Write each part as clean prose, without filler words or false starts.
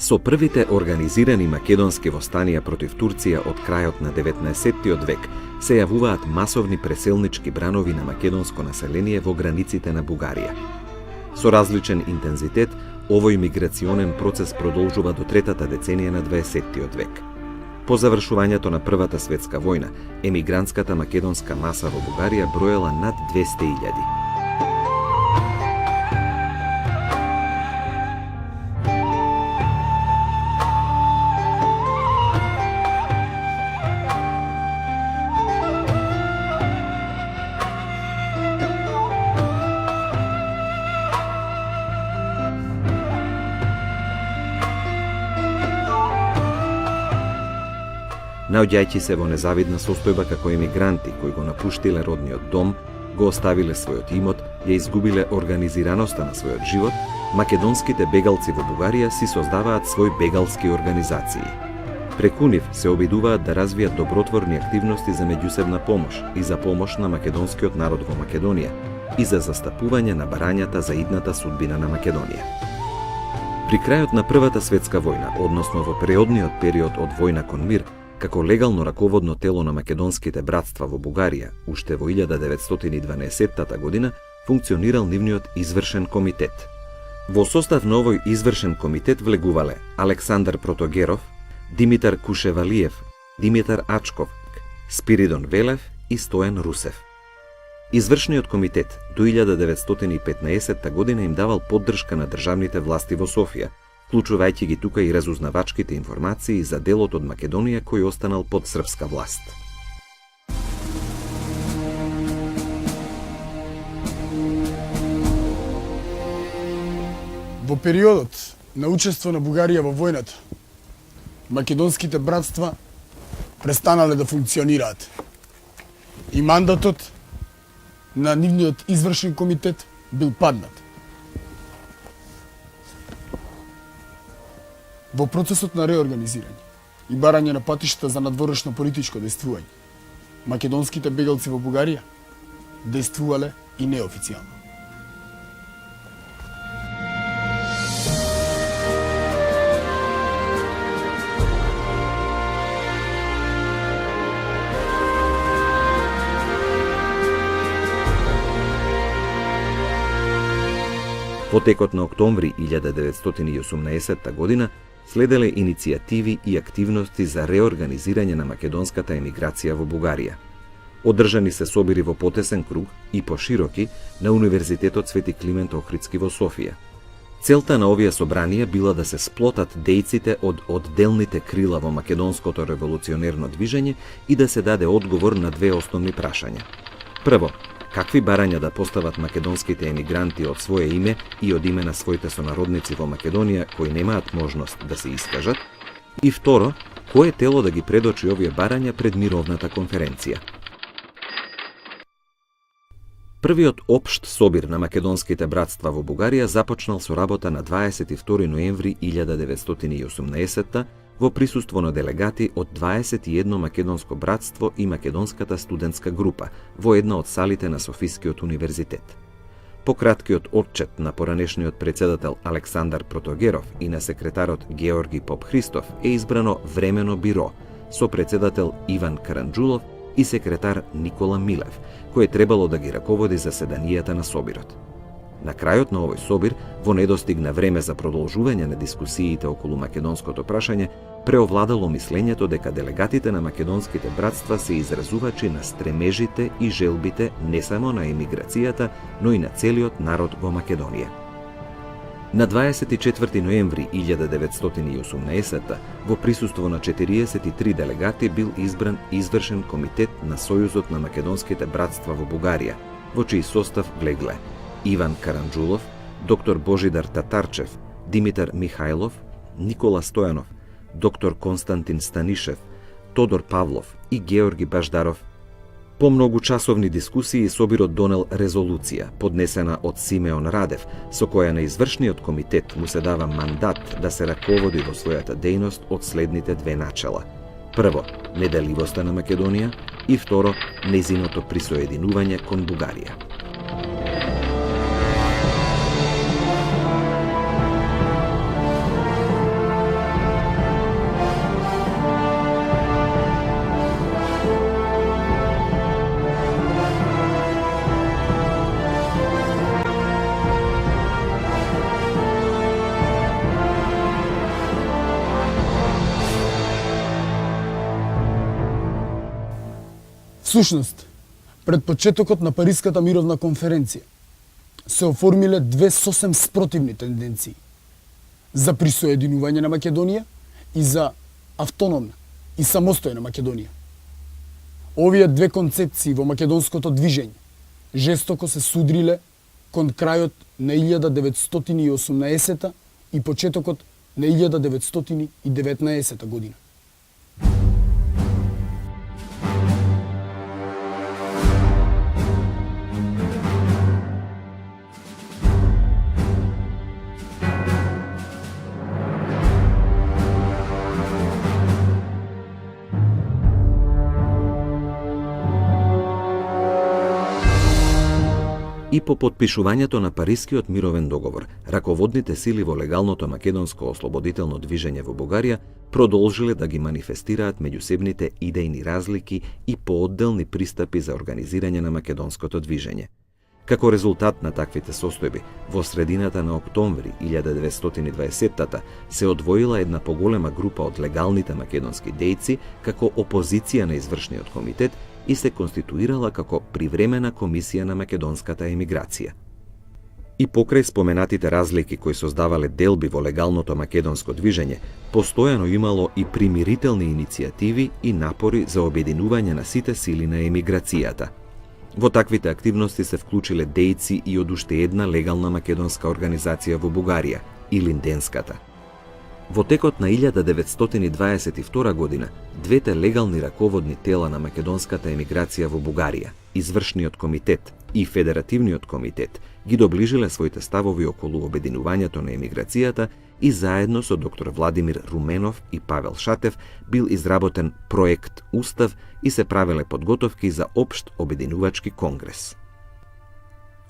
Со првите организирани македонски востанија против Турција од крајот на 19 век се јавуваат масовни преселнички бранови на македонско население во границите на Бугарија. Со различен интензитет, овој миграционен процес продолжува до третата деценија на 20 век. По завршувањето на Првата светска војна, емигрантската македонска маса во Бугарија броела над 200.000. Наоѓајќи се во незавидна состојба како емигранти кои го напуштиле родниот дом, го оставиле својот имот, ја изгубиле организираноста на својот живот, македонските бегалци во Бугарија си создаваат свој бегалски организации. Преку нив се обидуваат да развијат добротворни активности за меѓусебна помош и за помош на македонскиот народ во Македонија и за застапување на барањата за идната судбина на Македонија. При крајот на Првата светска војна, односно во преодниот период од војна кон мир, како легално раководно тело на македонските братства во Бугарија, уште во 1912 година, функционирал нивниот извршен комитет. Во состав на овој извршен комитет влегувале Александар Протогеров, Димитар Кушевалиев, Димитар Ачков, Спиридон Велев и Стојан Русев. Извршниот комитет до 1915 година им давал поддршка на државните власти во Софија, вклучувајќи ги тука и разузнавачките информации за делот од Македонија кој останал под српска власт. Во периодот на учество на Бугарија во војната, македонските братства престанале да функционираат. И мандатот на нивниот извршен комитет бил паднат. Во процесот на реорганизирање и барање на патишта за надворешно политичко дејствување, македонските бегалци во Бугарија дејствувале и неофицијално. Во текот на октомври 1918 година следеле иницијативи и активности за реорганизирање на македонската емиграција во Бугарија. Одржани се собири во потесен круг и пошироки на Универзитетот Свети Климент Охридски во Софија. Целта на овие собранија била да се сплотат дејците од одделните крила во македонското револуционерно движење и да се даде одговор на две основни прашања. Прво, какви барања да постават македонските емигранти од свое име и од име на своите сонародници во Македонија кои немаат можност да се искажат, и второ, кое тело да ги предочи овие барања пред мировната конференција. Првиот општ собир на македонските братства во Бугарија започнал со работа на 22 ноември 1918 во присуство на делегати од 21 македонско братство и македонската студентска група во една од салите на Софискиот универзитет. По краткиот отчет на поранешниот председател Александар Протогеров и на секретарот Георги Поп-Христов е избрано времено биро со председател Иван Каранџулов и секретар Никола Милев, кој требало да ги раководи заседанијата на собирот. На крајот на овој собир, во недостиг на време за продолжување на дискусиите околу македонското прашање, преовладало мислењето дека делегатите на македонските братства се изразувачи на стремежите и желбите не само на емиграцијата, но и на целиот народ во Македонија. На 24 ноември 1918 во присуство на 43 делегати бил избран извршен комитет на Сојузот на македонските братства во Бугарија, во чиј состав влегле Иван Каранџулов, доктор Божидар Татарчев, Димитар Михајлов, Никола Стојанов, доктор Константин Станишев, Тодор Павлов и Георги Баждаров. По многучасовни дискусии собирот донел резолуција, поднесена од Симеон Радев, со која на извршниот комитет му се дава мандат да се раководи во својата дејност од следните две начела. Прво, неделивоста на Македонија и второ, незиното присоединување кон Бугарија. Всушност, пред почетокот на Париската мировна конференција се оформиле две сосем спротивни тенденции за присоединување на Македонија и за автономна и самостојна Македонија. Овие две концепции во македонското движење жестоко се судриле кон крајот на 1918 и почетокот на 1919 година. И по потпишувањето на Парискиот мировен договор, раководните сили во легалното македонско ослободително движење во Бугарија продолжиле да ги манифестираат меѓусебните идејни разлики и поодделни пристапи за организирање на македонското движење. Како резултат на таквите состојби, во средината на октомври 1920 се одвоила една поголема група од легалните македонски дејци како опозиција на извршниот комитет и се конституирала како привремена комисија на македонската емиграција. И покрај споменатите разлики кои создавале делби во легалното македонско движење, постојано имало и примирителни иницијативи и напори за обединување на сите сили на емиграцијата. Во таквите активности се вклучиле дејци и од уште една легална македонска организација во Бугарија, Илинденската. Во текот на 1922 година, двете легални раководни тела на македонската емиграција во Бугарија, Извршниот комитет и Федеративниот комитет, ги доближиле своите ставови околу обединувањето на емиграцијата и заедно со доктор Владимир Руменов и Павел Шатев бил изработен проект Устав и се правеле подготовки за општ обединувачки конгрес.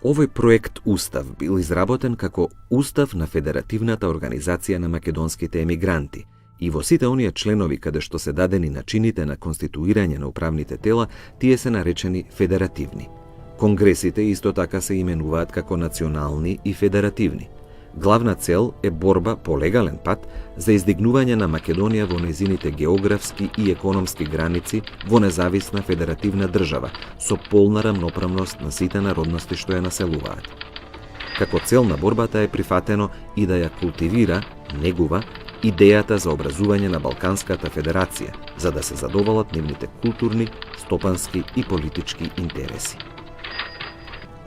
Овој проект Устав бил изработен како Устав на Федеративната организација на македонските емигранти и во сите оние членови каде што се дадени начините на конституирање на управните тела, тие се наречени федеративни. Конгресите исто така се именуваат како национални и федеративни. Главна цел е борба по легален пат за издигнување на Македонија во нејзините географски и економски граници во независна федеративна држава со полна рамноправност на сите народности што ја населуваат. Како цел на борбата е прифатено и да ја култивира, негува, идејата за образување на Балканската федерација, за да се задоволат нивните културни, стопански и политички интереси.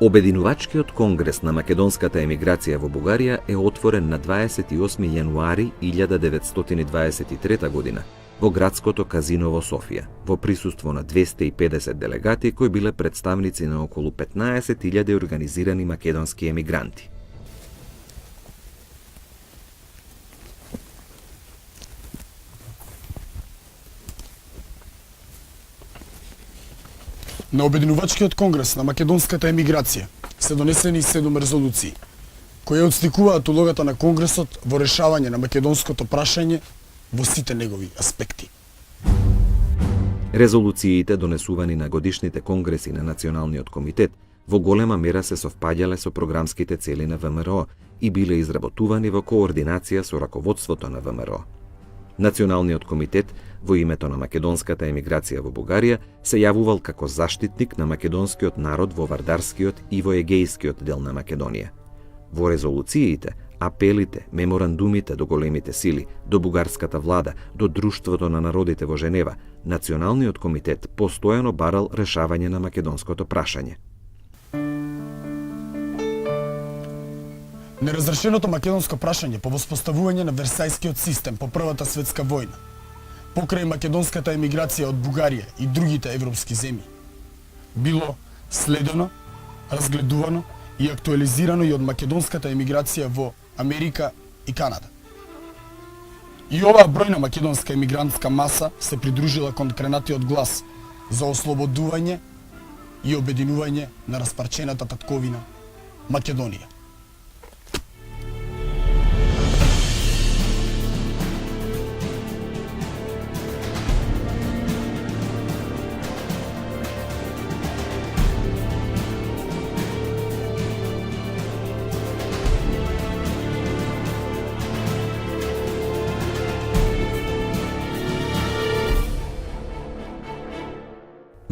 Обединувачкиот конгрес на македонската емиграција во Бугарија е отворен на 28 јануари 1923 година во градското казино во Софија, во присуство на 250 делегати кои биле представници на околу 15.000 организирани македонски емигранти. На Обединувачкиот конгрес на македонската емиграција се донесени 7 резолуции, кои отстикуваат улогата на конгресот во решавање на македонското прашање во сите негови аспекти. Резолуциите донесувани на годишните конгреси на Националниот комитет во голема мера се совпаѓале со програмските цели на ВМРО и биле изработувани во координација со раководството на ВМРО. Националниот комитет во името на македонската емиграција во Бугарија се јавувал како заштитник на македонскиот народ во Вардарскиот и во Егејскиот дел на Македонија. Во резолуциите, апелите, меморандумите до големите сили, до бугарската влада, до Друштвото на народите во Женева, Националниот комитет постојано барал решавање на македонското прашање. Неразрешеното македонско прашање по воспоставување на Версајскиот систем по Првата светска војна, покрај македонската емиграција од Бугарија и другите европски земји, било следено, разгледувано и актуализирано и од македонската емиграција во Америка и Канада. И оваа бројна македонска емигрантска маса се придружила кон кренатиот глас за ослободување и обединување на распарчената татковина Македонија.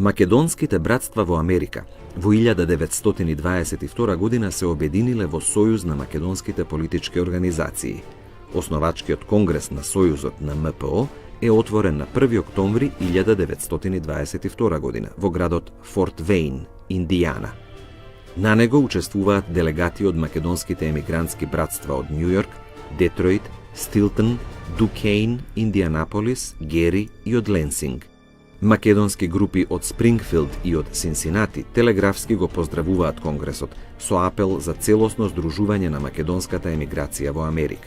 Македонските братства во Америка во 1922 година се обединиле во Сојуз на македонските политички организации. Основачкиот конгрес на Сојузот на МПО е отворен на 1 октомври 1922 година во градот Форт Вейн, Индијана. На него учествуваат делегати од македонските емигрантски братства од Њујорк, Детройт, Стилтон, Дукејн, Индијанаполис, Гери и од Ленсинг. Македонски групи од Спрингфилд и од Синсинати телеграфски го поздравуваат Конгресот со апел за целосно здружување на македонската емиграција во Америка.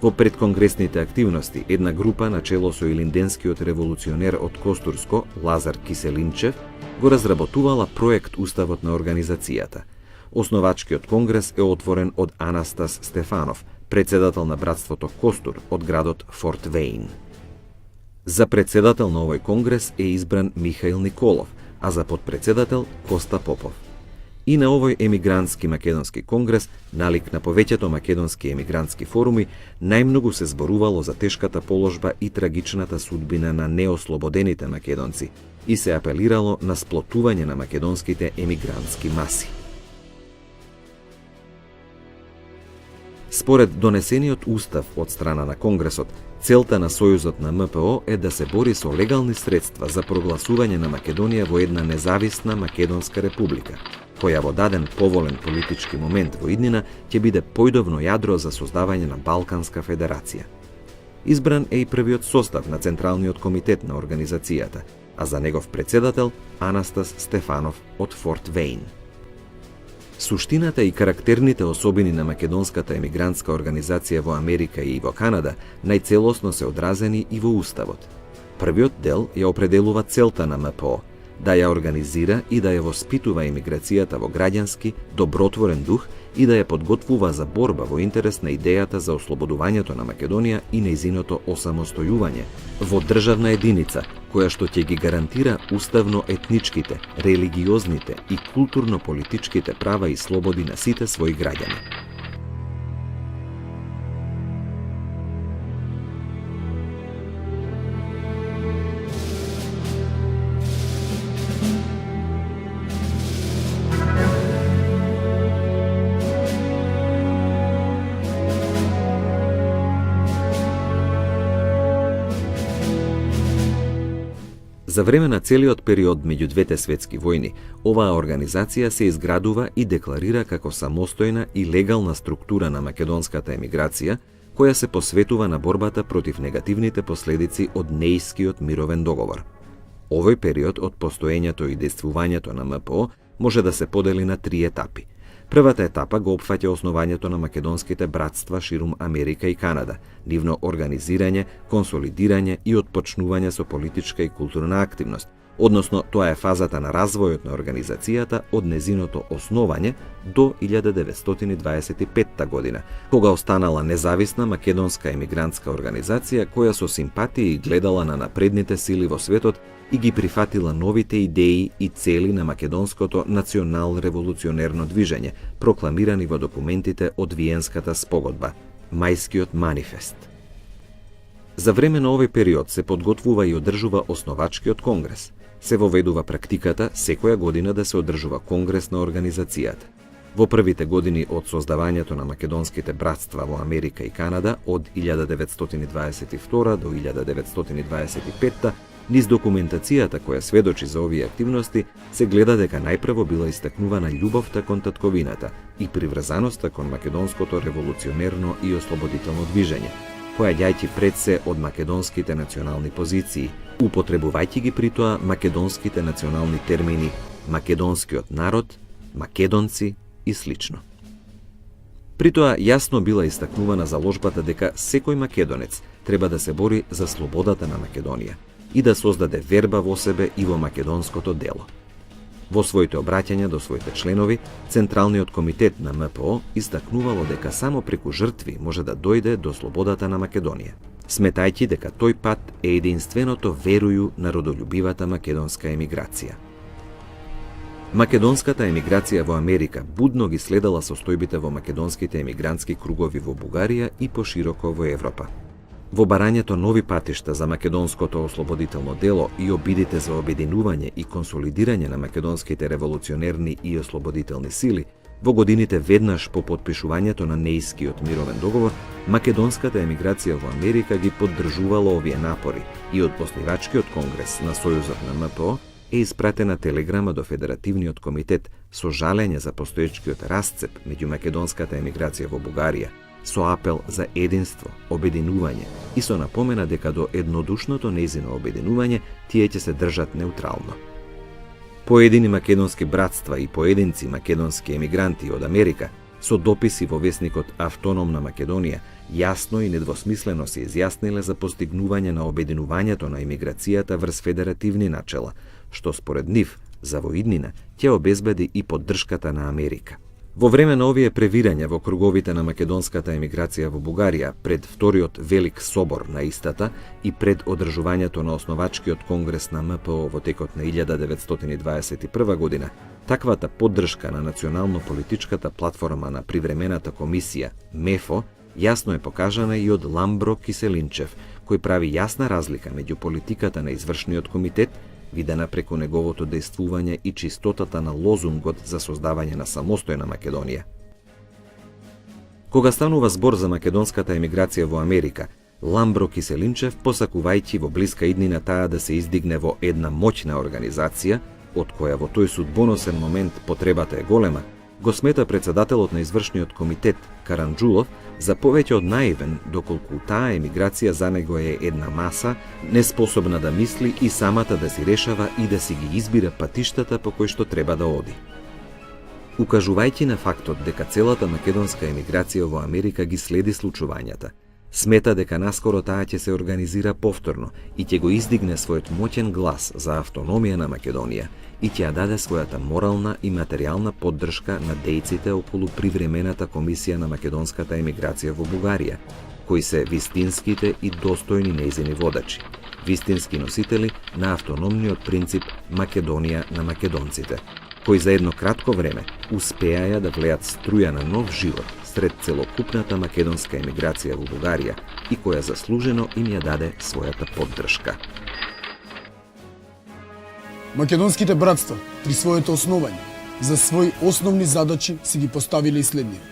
Во предконгресните активности, една група на чело со илинденскиот револуционер од Костурско, Лазар Киселинчев, го разработувала проект Уставот на организацијата. Основачкиот конгрес е отворен од Анастас Стефанов, председател на братството Костур од градот Форт Вейн. За председател на овој конгрес е избран Михаил Николов, а за подпредседател Коста Попов. И на овој емигрантски македонски конгрес, налик на повеќето македонски емигрантски форуми, најмногу се зборувало за тешката положба и трагичната судбина на неослободените македонци и се апелирало на сплотување на македонските емигрантски маси. Според донесениот устав од страна на Конгресот, целта на Сојузот на МПО е да се бори со легални средства за прогласување на Македонија во една независна Македонска република, која во даден поволен политички момент во иднина ќе биде појдовно јадро за создавање на Балканска федерација. Избран е и првиот состав на Централниот комитет на организацијата, а за негов председател Анастас Стефанов од Форт Вейн. Суштината и карактерните особини на македонската емигрантска организација во Америка и во Канада најцелосно се одразени и во Уставот. Првиот дел ја определува целта на МПО, да ја организира и да ја воспитува емиграцијата во граѓански, добротворен дух и да ја подготвува за борба во интерес на идејата за ослободувањето на Македонија и нејзиното осамостојување во државна единица, која што ќе ги гарантира уставно-етничките, религиозните и културно-политичките права и слободи на сите своји граѓани. За време на целиот период меѓу двете светски војни, оваа организација се изградува и декларира како самостојна и легална структура на македонската емиграција, која се посветува на борбата против негативните последици од Нејскиот мировен договор. Овој период од постоењето и действувањето на МПО може да се подели на 3 етапи. Првата етапа го опфаќа основањето на македонските братства ширум Америка и Канада, нивно организирање, консолидирање и отпочнување со политичка и културна активност, односно тоа е фазата на развојот на организацијата од незиното основање до 1925 година, кога останала независна македонска емигрантска организација која со симпатија гледала на напредните сили во светот и ги прифатила новите идеи и цели на македонското национал-револуционерно движење, прокламирани во документите од Виенската спогодба, Мајскиот манифест. За време на овој период се подготвува и одржува основачкиот конгрес. Се воведува практиката секоја година да се одржува конгрес на организацијата. Во првите години од создавањето на македонските братства во Америка и Канада од 1922 до 1925, низ документацијата која сведочи за овие активности, се гледа дека најпрво била истакнувана љубовта кон татковината и приврзаноста кон македонското револуционерно и ослободително движење, поаѓајќи пред се од македонските национални позиции, употребувајќи ги при тоа македонските национални термини македонскиот народ, македонци и слично. При тоа јасно била истакнувана заложбата дека секој македонец треба да се бори за слободата на Македонија и да создаде верба во себе и во македонското дело. Во своите обраќања до своите членови, Централниот комитет на МПО истакнувало дека само преку жртви може да дојде до слободата на Македонија, сметајќи дека тој пат е единственото верују народолюбивата македонска емиграција. Македонската емиграција во Америка будно ги следела состојбите во македонските емигрантски кругови во Бугарија и пошироко во Европа. Во барањето нови патишта за македонското ослободително дело и обидите за обединување и консолидирање на македонските револуционерни и ослободителни сили, во годините веднаш по подпишувањето на Неискиот мировен договор, македонската емиграција во Америка ги поддржувала овие напори и од основачкиот конгрес на Сојузот на МПО е испратена телеграма до Федеративниот комитет со жалење за постоечкиот расцеп меѓу македонската емиграција во Бугарија, со апел за единство, обединување и со напомена дека до еднодушното нејзино обединување тие ќе се држат неутрално. Поедини македонски братства и поединци македонски емигранти од Америка со дописи во весникот Автономна Македонија јасно и недвосмислено се изјасниле за постигнување на обединувањето на емиграцијата врз федеративни начела, што според нив за воиднина ќе обезбеди и поддршката на Америка. Во време на овие превирања во круговите на македонската емиграција во Бугарија пред вториот Велик собор на истата и пред одржувањето на основачкиот конгрес на МПО во текот на 1921 година, таквата поддршка на национално-политичката платформа на привремената комисија МЕФО јасно е покажана и од Ламбро Киселинчев, кој прави јасна разлика меѓу политиката на извршниот комитет, видена преку неговото дејствување и чистотата на лозунгот за создавање на самостојна Македонија. Кога станува збор за македонската емиграција во Америка, Ламбро Киселинчев, посакувајќи во блиска иднина таа да се издигне во една моќна организација, од која во тој судбоносен момент потребата е голема, го смета председателот на извршниот комитет Каранџулов за повеќе од наивен, доколку таа емиграција за него е една маса, неспособна да мисли и самата да си решава и да си ги избира патиштата по кои што треба да оди. Укажувајќи на фактот дека целата македонска емиграција во Америка ги следи случувањата, смета дека наскоро таа ќе се организира повторно и ќе го издигне својот моќен глас за автономија на Македонија и ќе ја даде својата морална и материјална поддршка на дејците околу привремената комисија на македонската емиграција во Бугарија, кои се вистинските и достојни нејзини водачи, вистински носители на автономниот принцип Македонија на македонците, кои за едно кратко време успеаја да влеат струја на нов живот сред целокупната македонска емиграција во Бугарија и која заслужено им ја даде својата поддршка. Македонските братства при своето основање за своји основни задачи си ги поставиле и следниот.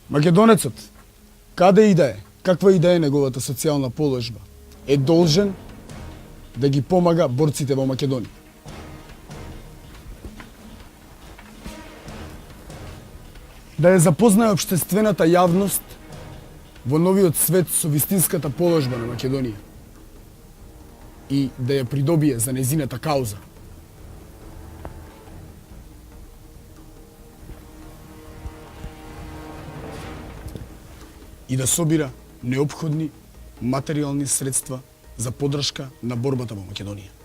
Македонецот, каде и да е, каква и да е неговата социјална положба, е должен да ги помага борците во Македонија. Да ја запознае општествената јавност во новиот свет со вистинската положба на Македонија и да ја придобие за нејзината кауза. И да собира неопходни материјални средства за поддршка на борбата во Македонија.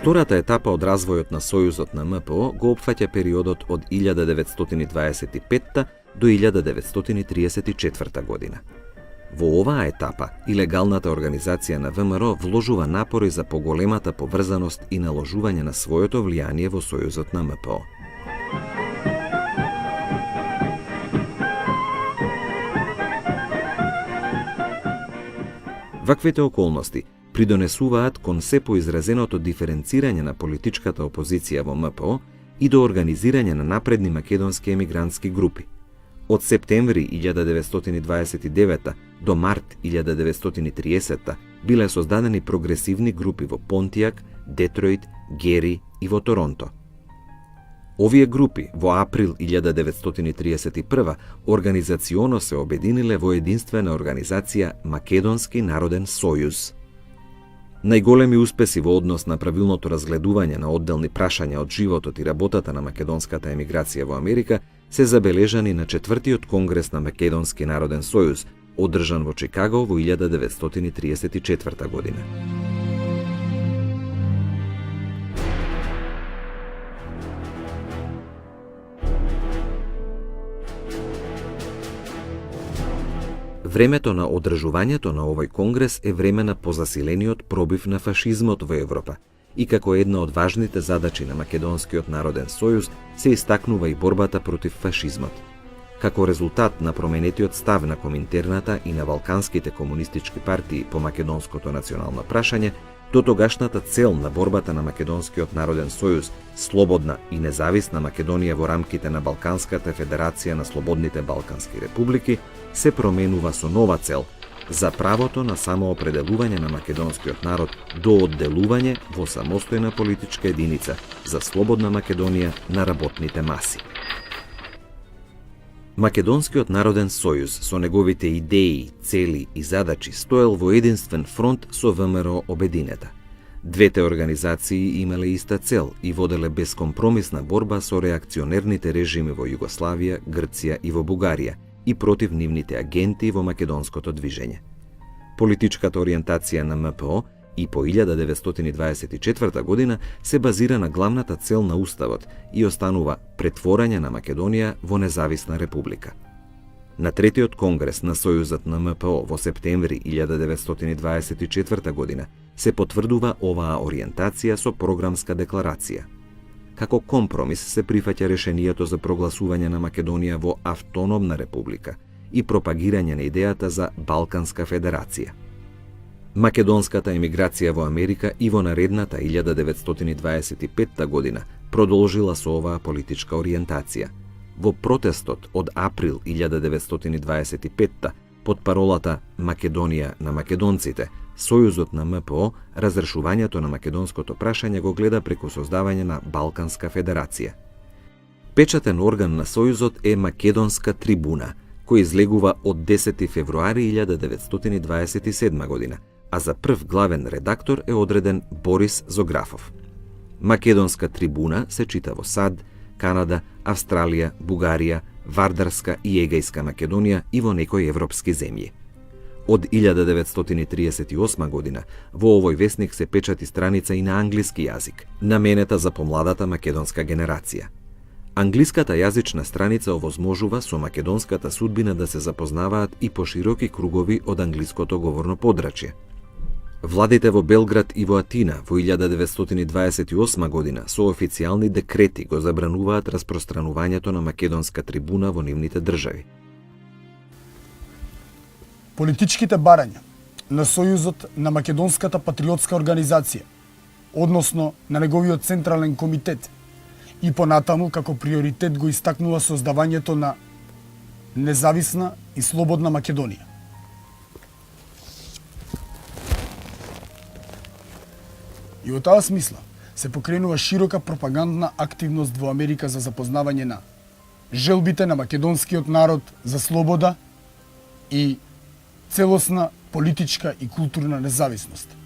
Втората етапа од развојот на Сојузот на МПО го опфаќа периодот од 1925 до 1934 година. Во оваа етапа, илегалната организација на ВМРО вложува напори за поголемата поврзаност и наложување на своето влијание во Сојузот на МПО. Ваквите околности придонесуваат кон се поизразеното диференцирање на политичката опозиција во МПО и до организирање на напредни македонски емигрантски групи. Од септември 1929 до март 1930 биле создадени прогресивни групи во Понтијак, Детројт, Гери и во Торонто. Овие групи во април 1931 организационо се обединиле во единствена организација Македонски народен сојуз. Најголеми успеси во однос на правилното разгледување на одделни прашања од животот и работата на македонската емиграција во Америка се забележани на 4-тиот конгрес на Македонски народен сојуз, одржан во Чикаго во 1934 година. Времето на одржувањето на овој конгрес е време на позасилениот пробив на фашизмот во Европа и како една од важните задачи на Македонскиот народен сојуз се истакнува и борбата против фашизмот. Како резултат на променетиот став на Коминтерната и на балканските комунистички партии по македонското национално прашање, до тогашната цел на борбата на Македонскиот народен сојуз, слободна и независна Македонија во рамките на Балканската федерација на слободните балкански републики, се променува со нова цел за правото на самоопределување на македонскиот народ до одделување во самостојна политичка единица за слободна Македонија на работните маси. Македонскиот народен сојуз со неговите идеи, цели и задачи стоел во единствен фронт со ВМРО Обединета. Двете организации имале иста цел и воделе безкомпромисна борба со реакционерните режими во Југославија, Грција и во Бугарија и против нивните агенти во македонското движење. Политичката ориентација на МПО и по 1924 година се базира на главната цел на Уставот и останува претворање на Македонија во независна република. На третиот конгрес на Сојузот на МПО во септември 1924 година се потврдува оваа ориентација со програмска декларација. Како компромис се прифаќа решението за прогласување на Македонија во автономна република и пропагирање на идејата за Балканска федерација. Македонската емиграција во Америка и во наредната 1925 година продолжила со оваа политичка ориентација. Во протестот од април 1925 под паролата Македонија на македонците, Сојузот на МПО разрешувањето на македонското прашање го гледа преку создавање на Балканска федерација. Печатен орган на Сојузот е Македонска трибуна, кој излегува од 10 февруари 1927 година, а за прв главен редактор е одреден Борис Зографов. Македонска трибуна се чита во САД, Канада, Австралија, Бугарија, Вардарска и Егејска Македонија и во некои европски земји. Од 1938 година во овој весник се печати страница и на англиски јазик, наменета за помладата македонска генерација. Англиската јазична страница овозможува со македонската судбина да се запознаваат и пошироки кругови од англиското говорно подрачје. Владите во Белград и во Атина во 1928 година со официјални декрети го забрануваат распространувањето на македонска трибуна во нивните држави. Политичките барања на Сојузот на Македонската патриотска организација, односно на неговиот централен комитет, и понатаму како приоритет го истакнува создавањето на независна и слободна Македонија. И во таа смисла се покренува широка пропагандна активност во Америка за запознавање на желбите на македонскиот народ за слобода и целосна политичка и културна независност.